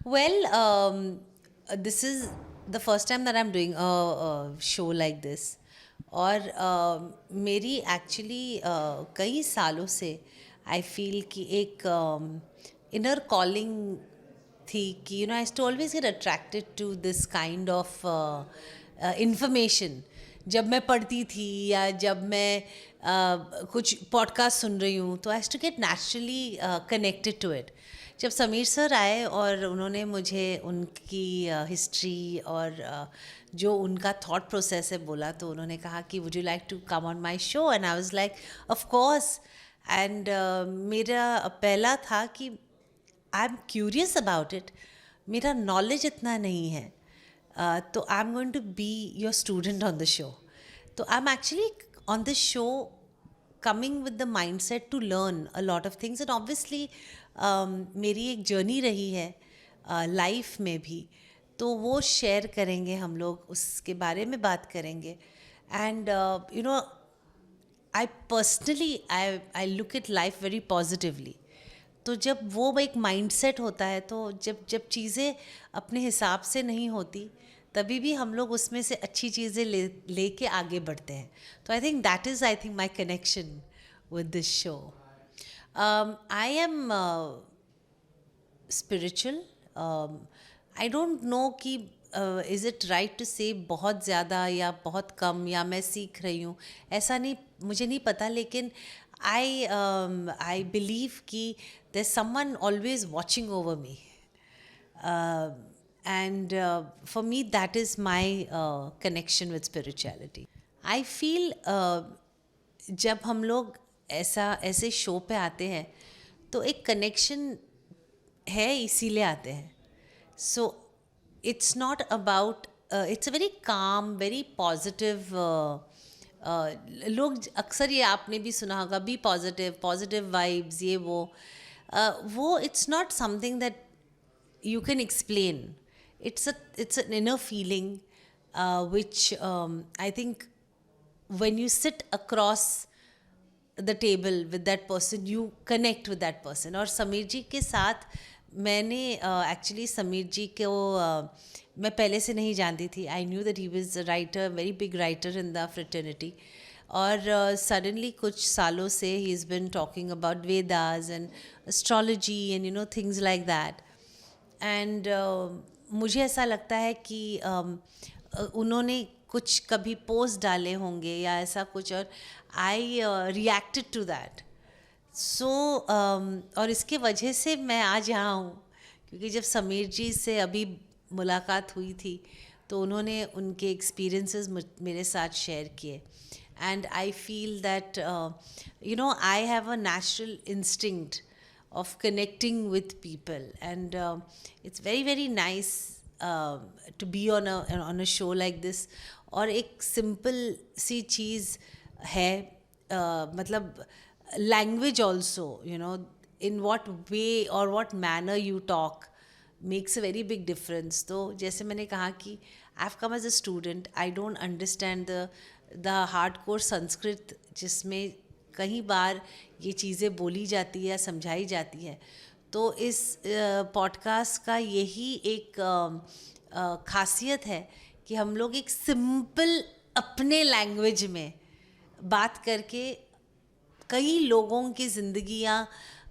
Well, this is the first time that I'm doing a show like this. और मेरी actually कई सालों से आई फील कि एक इनर कॉलिंग थी कि आई used to always get attracted to this kind of information. जब मैं पढ़ती थी या जब मैं कुछ पॉडकास्ट सुन रही हूँ तो I have to get naturally connected to it. जब समीर सर आए और उन्होंने मुझे उनकी हिस्ट्री और जो उनका थॉट प्रोसेस है बोला, तो उन्होंने कहा कि would you like to come on my show, and I was like of course. And मेरा पहला था कि I am curious about it. मेरा नॉलेज इतना नहीं है, तो I am going to be your student on the show. तो I am actually on the show coming with the mindset to learn a lot of things, and obviously मेरी एक journey रही है लाइफ में भी, तो वो शेयर करेंगे हम लोग, उसके बारे में बात करेंगे. And I personally I look at life very positively. तो जब वो एक माइंडसेट होता है, तो जब जब चीज़ें अपने हिसाब से नहीं होती, तभी भी हम लोग उसमें से अच्छी चीज़ें लेके आगे बढ़ते हैं. तो I think that is I think my connection with this show. I am spiritual. I don't know कि इज़ इट राइट टू से बहुत ज़्यादा या बहुत कम, या मैं सीख रही हूँ, ऐसा नहीं, मुझे नहीं पता. लेकिन आई बिलीव कि there someone always watching over me, and for me that is my connection with spirituality. I feel जब हम लोग ऐसे शो पे आते हैं तो एक कनेक्शन है, इसीलिए आते हैं. So it's not about, it's a very calm, very positive. लोग अक्सर, ये आपने भी सुना होगा, बी पॉजिटिव, पॉजिटिव वाइब्स, ये वो it's not something that you can explain. It's an inner feeling, which I think when you sit across the table with that person, you connect with that person. और समीर जी के साथ मैंने actually Sameer जी को मैं पहले से नहीं जानती थी. I knew that he was a writer, very big writer in the fraternity. और सडनली कुछ सालों से he is been talking about Vedas and astrology and things like that. And मुझे ऐसा लगता है कि उन्होंने कुछ कभी पोस्ट डाले होंगे या ऐसा कुछ, और आई रिएक्टेड टू दैट. सो और इसके वजह से मैं आज यहाँ हूँ, क्योंकि जब समीर जी से अभी मुलाकात हुई थी तो उन्होंने उनके एक्सपीरियंसेस मेरे साथ शेयर किए. And I feel that I have a natural instinct of connecting with people, and it's very very nice to be on a show like this. और एक सिंपल सी चीज़ है, मतलब language also, in what way or what manner you talk makes a very big difference. तो जैसे मैंने कहा कि I've come as a student, I don't understand the hardcore Sanskrit, जिसमें कई बार ये चीज़ें बोली जाती है या समझाई जाती है. तो इस पॉडकास्ट का यही एक खासियत है कि हम लोग एक सिंपल अपने लैंग्वेज में बात करके कई लोगों की ज़िंदगियाँ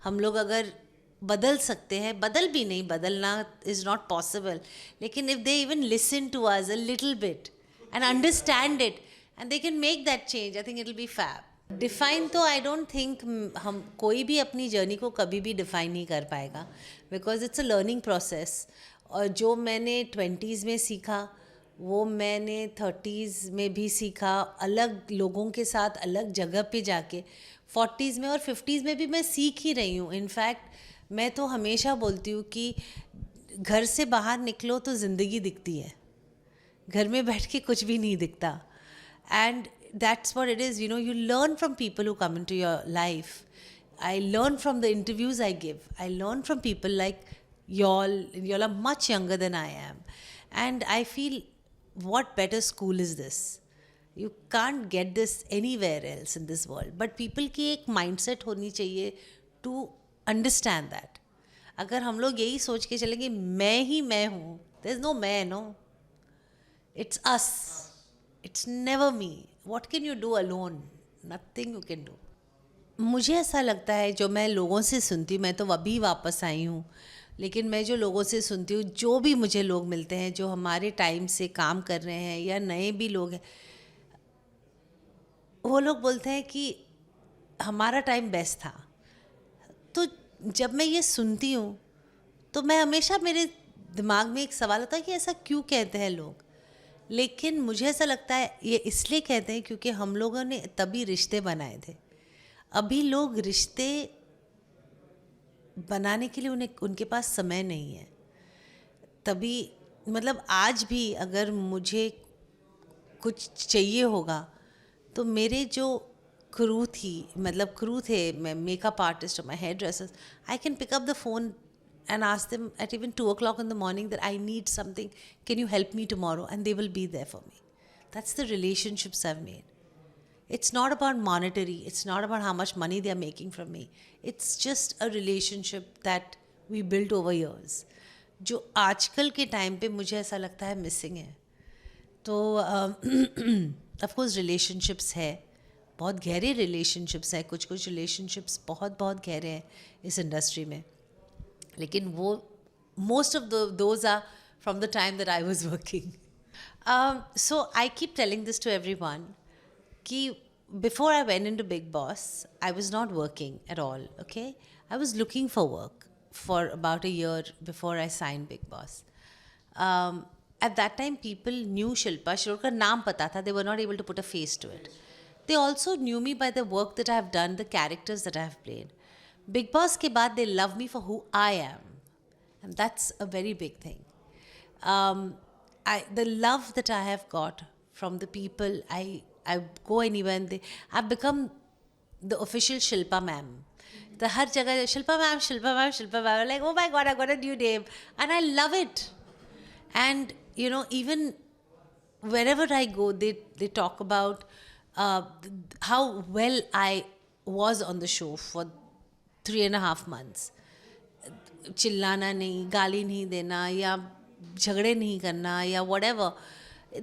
हम लोग अगर बदल सकते हैं, बदल भी नहीं, बदलना इज़ नॉट पॉसिबल, लेकिन if they even listen to us a little bit and understand it and they can make that change, I think it will be fab. Define तो आई डोंट थिंक हम कोई भी अपनी journey को कभी भी define नहीं कर पाएगा, because it's a learning process. और जो मैंने 20s में सीखा वो मैंने 30s में भी सीखा, अलग लोगों के साथ अलग जगह पे जाके. 40s में और 50s में भी मैं सीख ही रही हूँ. इनफैक्ट मैं तो हमेशा बोलती हूँ कि घर से बाहर निकलो तो ज़िंदगी दिखती है, घर में बैठ के कुछ भी नहीं दिखता. And that's what it is, you learn from people who come into your life. I learn from the interviews I give. I learn from people like y'all are much younger than I am. And I feel, what better school is this? You can't get this anywhere else in this world. But people की एक mindset होनी चाहिए to understand that. अगर हम लोग यही सोच के चलेंगे मैं ही मैं हूँ, देयर इज नो मैं, no, it's us, it's never me. What can you do alone? Nothing you can do. मुझे ऐसा लगता है जो मैं लोगों से सुनती हूँ, मैं तो अभी वापस आई हूँ, लेकिन मैं जो लोगों से सुनती हूँ, जो भी मुझे लोग मिलते हैं जो हमारे टाइम से काम कर रहे हैं या नए भी लोग हैं, वो लोग बोलते हैं कि हमारा टाइम बेस्ट था. तो जब मैं ये सुनती हूँ तो मैं हमेशा, मेरे दिमाग में एक सवाल होता है कि ऐसा क्यों कहते हैं लोग. लेकिन मुझे ऐसा लगता है ये इसलिए कहते हैं क्योंकि हम लोगों ने तभी रिश्ते बनाए थे. अभी लोग रिश्ते बनाने के लिए उन्हें, उनके पास समय नहीं है. तभी मतलब आज भी अगर मुझे कुछ चाहिए होगा तो मेरे जो क्रू थी, मतलब क्रू थे, मैं मेकअप आर्टिस्ट और my hairdressers, I can pick up the phone and ask them at even 2 o'clock in the morning that I need something, can you help me tomorrow, and they will be there for me. That's the relationships I've made. It's not about monetary, it's not about how much money they are making from me, it's just a relationship that we built over years, जो आजकल के time पे मुझे ऐसा लगता है missing है. तो ऑफ कोर्स रिलेशनशिप्स है, बहुत गहरे रिलेशनशिप्स है, कुछ कुछ रिलेशनशिप्स बहुत बहुत गहरे हैं इस इंडस्ट्री में, लेकिन वो most of those are from the time that I was working. So I keep telling this to everyone कि before I went into Big Boss, I was not working at all, okay? I was looking for work for about a year before I signed Big Boss. At that time, people knew Shilpa. Shilpa का नाम पता था. They were not able to put a face to it. They also knew me by the work that I have done, the characters that I have played. Big Boss के बाद they love me for who I am. And that's a very big thing. The love that I have got from the people, I go anywhere and I've become the official Shilpa ma'am. The har jagah Shilpa ma'am, Shilpa ma'am, Shilpa ma'am. Like, oh my God, I got a new name, and I love it. And you know, even wherever I go, they talk about how well I was on the show for 3.5 months. चिल्लाना नहीं, गाली नहीं देना, या झगड़े नहीं करना, या whatever.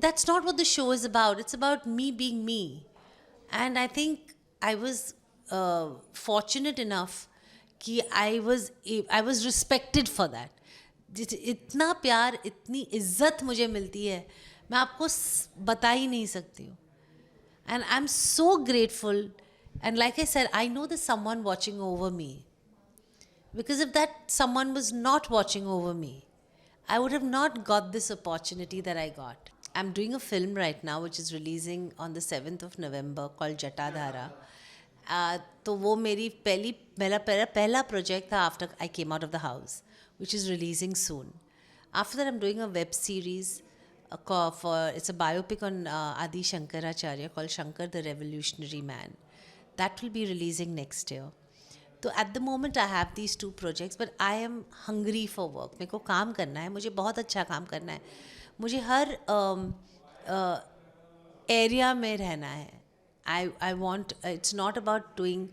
That's not what the show is about. It's about me being me. And I think I was fortunate enough कि I was respected for that. इतना प्यार, इतनी इज्जत मुझे मिलती है, मैं आपको बता ही नहीं सकती हूँ. And I'm so grateful. And like I said, I know there's someone watching over me. Because if that someone was not watching over me, I would have not got this opportunity that I got. I'm doing a film right now which is releasing on the 7th of November called Jatadhara. तो वो मेरी पहला project था after I came out of the house, which is releasing soon. After that, I'm doing a web series it's a biopic on Adi Shankaracharya called Shankar the Revolutionary Man. That will be releasing next year. तो at the moment I have these 2 projects, but I am hungry for work. मेरे को काम करना है, मुझे बहुत अच्छा काम करना है, मुझे हर एरिया में रहना है. I want, it's not about doing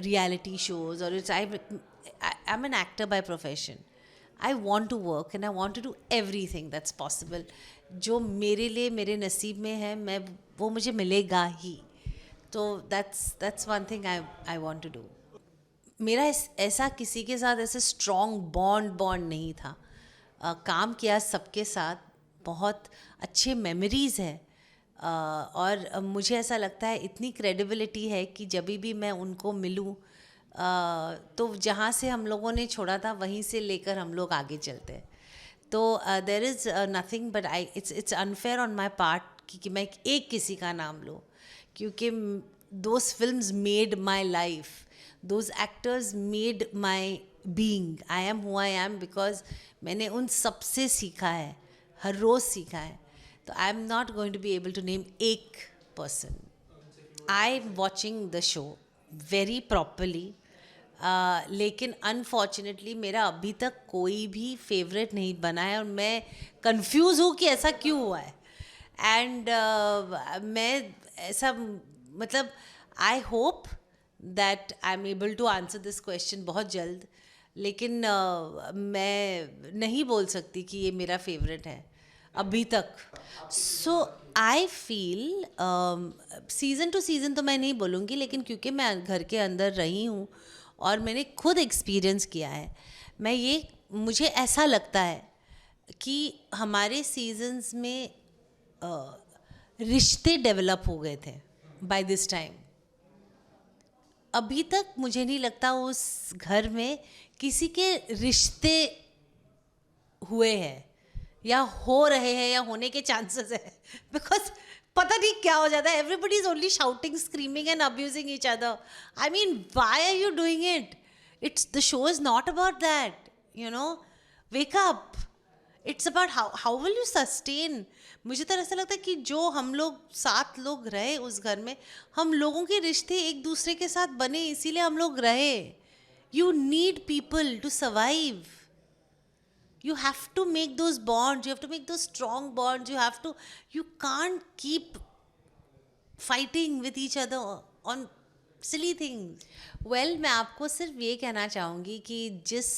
reality shows, or I'm an actor by profession. I want to work and I want to do everything that's possible. जो मेरे लिए मेरे नसीब में है, वो मुझे मिलेगा ही. तो that's one thing I want to do. मेरा ऐसा किसी के साथ ऐसे स्ट्रॉन्ग बॉन्ड नहीं था. काम किया सबके साथ, बहुत अच्छे मेमोरीज़ है, और मुझे ऐसा लगता है इतनी क्रेडिबिलिटी है कि जब भी मैं उनको मिलूं, तो जहाँ से हम लोगों ने छोड़ा था वहीं से लेकर हम लोग आगे चलते हैं. तो there is nothing but it's unfair on my part कि मैं एक किसी का नाम लूँ, क्योंकि those films made my life. Those actors made my being. I am who I am because मैंने उन सब से सीखा है, हर रोज़ सीखा है. तो I am not going to be able to name एक person. I am watching the show very properly. लेकिन अनफॉर्चुनेटली मेरा अभी तक कोई भी फेवरेट नहीं बना है, और मैं कंफ्यूज हूँ कि ऐसा क्यों हुआ है. एंड मैं ऐसा, मतलब I hope that I'm able to answer this question बहुत जल्द. लेकिन मैं नहीं बोल सकती कि ये मेरा फेवरेट है अभी तक. So I feel season two season तो मैं नहीं बोलूँगी, लेकिन क्योंकि मैं घर के अंदर रही हूँ और मैंने खुद एक्सपीरियंस किया है, मुझे ऐसा लगता है कि हमारे सीजन्स में रिश्ते डेवलप हो गए थे बाय दिस टाइम. अभी तक मुझे नहीं लगता उस घर में किसी के रिश्ते हुए हैं या हो रहे हैं या होने के चांसेस है. बिकॉज पता नहीं क्या हो जाता है, everybody is only shouting, screaming and abusing each other. I mean why are you doing it? It's the show is not about that, you know. Wake up. It's about how will you sustain. मुझे तो ऐसा लगता है कि जो हम लोग 7 लोग रहे उस घर में, हम लोगों के रिश्ते एक दूसरे के साथ बने, इसीलिए हम लोग रहे. You need people to survive. You have to make those bonds, you have to make those strong bonds, you can't keep fighting with each other on silly things. Well, मैं आपको सिर्फ ये कहना चाहूँगी कि जिस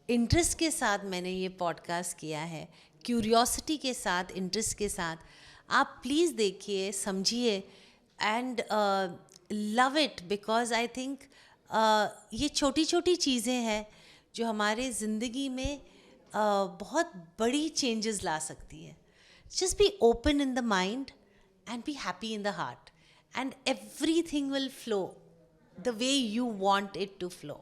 इंटरेस्ट के साथ मैंने ये पॉडकास्ट किया है, क्यूरियोसिटी के साथ, इंटरेस्ट के साथ, आप प्लीज़ देखिए, समझिए and love it. Because I think ये छोटी छोटी चीज़ें हैं जो हमारे ज़िंदगी में बहुत बड़ी चेंजेस ला सकती है. Just be open in the mind and be happy in the heart, and everything will flow the way you want it to flow.